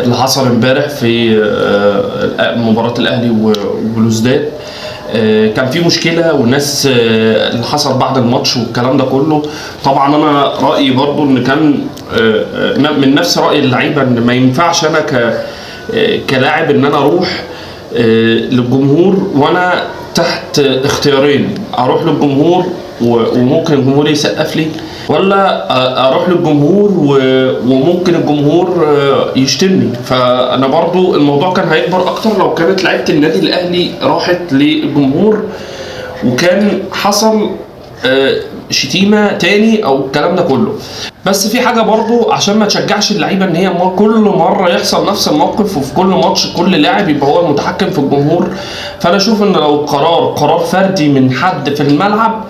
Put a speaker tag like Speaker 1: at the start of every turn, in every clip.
Speaker 1: اللي حصل امبارح في مباراة الاهلي وبلوزداد. كان في مشكله والناس اللي حصل بعد الماتش والكلام ده كله. طبعا انا رايي برضو ان كان من نفس راي اللعيبه ان ما ينفعش انا كلاعب ان انا اروح للجمهور وانا تحت اختيارين: اروح للجمهور وممكن الجمهور يسقف لي، ولا اروح للجمهور وممكن الجمهور يشتمني. فانا برضو الموضوع كان هيكبر اكتر لو كانت لعيبه النادي الاهلي راحت للجمهور وكان حصل شتيمه تاني او الكلام ده كله. بس في حاجه برضو عشان ما تشجعش اللعيبه ان هي كل مره يحصل نفس الموقف وفي كل ماتش كل لاعب يبقى هو المتحكم في الجمهور. فانا اشوف ان لو قرار فردي من حد في الملعب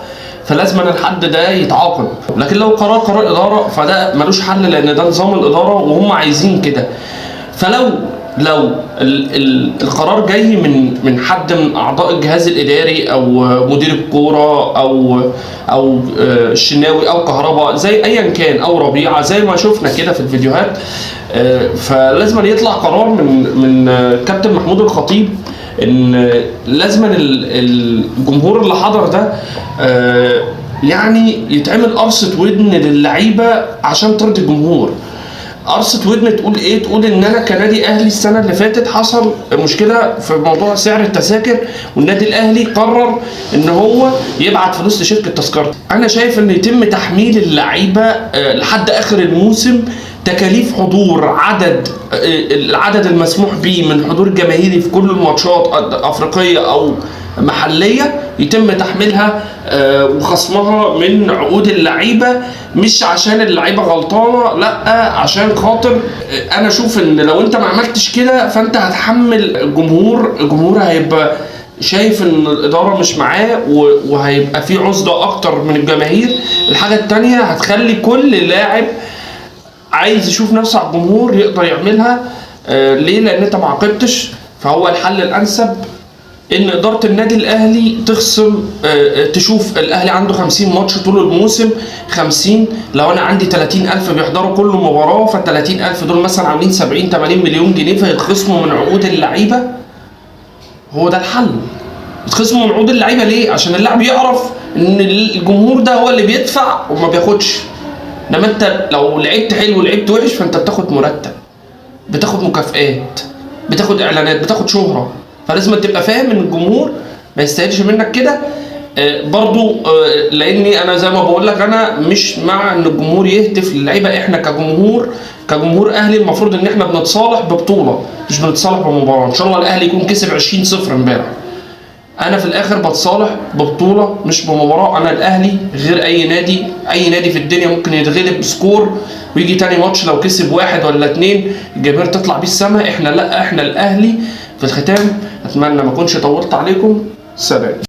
Speaker 1: فلازم الحد ده يتعاقب، لكن لو قرار اداره فده ملوش حل، لان ده نظام الاداره وهم عايزين كده. فلو القرار جاي من حد من اعضاء الجهاز الاداري او مدير الكوره او الشناوي او كهرباء زي ايا كان او ربيعه زي ما شفنا كده في الفيديوهات، فلازم يطلع قرار من كابتن محمود الخطيب ان لازم الجمهور اللي حضر ده يعني يتعمل قرصة ودن للعيبه عشان ترضي الجمهور. قرصة ودن تقول ايه؟ تقول ان انا كنادي اهلي السنه اللي فاتت حصل مشكله في موضوع سعر التذاكر والنادي الاهلي قرر ان هو يبعت فلوس لشركه تذكرتي. انا شايف ان يتم تحميل اللعيبه لحد اخر الموسم تكاليف حضور العدد المسموح به من حضور جماهيري في كل الماتشات افريقيه او محليه، يتم تحميلها وخصمها من عقود اللعيبه، مش عشان اللعيبه غلطانه، لا عشان خاطر انا اشوف ان لو انت ما عملتش كده فانت هتحمل الجمهور هيبقى شايف ان الاداره مش معاه وهيبقى في عزله اكتر من الجماهير. الحاجه الثانيه هتخلي كل لاعب عايز يشوف نفسه على الجمهور يقدر يعملها. ليه؟ لان انت ما عاقبتش. فهو الحل الانسب ان اداره النادي الاهلي تخصم، تشوف الاهلي عنده 50 ماتش طول الموسم، 50 لو انا عندي 30,000 بيحضروا كل مباراه، فال 30,000 دول مثلا عاملين 70-80 مليون جنيه فيتخصموا من عقود اللعيبه. هو ده الحل، يتخصموا من عقود اللعيبه. ليه؟ عشان اللاعب يعرف ان الجمهور ده هو اللي بيدفع وما بياخدش. انما انت لو لعبت حلو ولعبت وحش فانت بتاخد مرتب، بتاخد مكافآت، بتاخد اعلانات، بتاخد شهره. فلازم تبقى فاهم ان الجمهور ما يستاهلش منك كده. برضو لاني انا زي ما بقول لك انا مش مع ان الجمهور يهتف للعيبه. احنا كجمهور اهلي المفروض ان احنا بنتصالح ببطوله مش بنتصالح بمباراه. ان شاء الله الاهلي يكون كسب 20-0 امبارح، انا في الاخر بتصالح ببطوله مش بمباراه. انا الاهلي غير اي نادي في الدنيا ممكن يتغلب سكور ويجي تاني ماتش لو كسب 1 ولا 2 الجماهير تطلع بيه السما. احنا لا، احنا الاهلي. في الختام اتمنى ما اكونش طولت عليكم. سلام.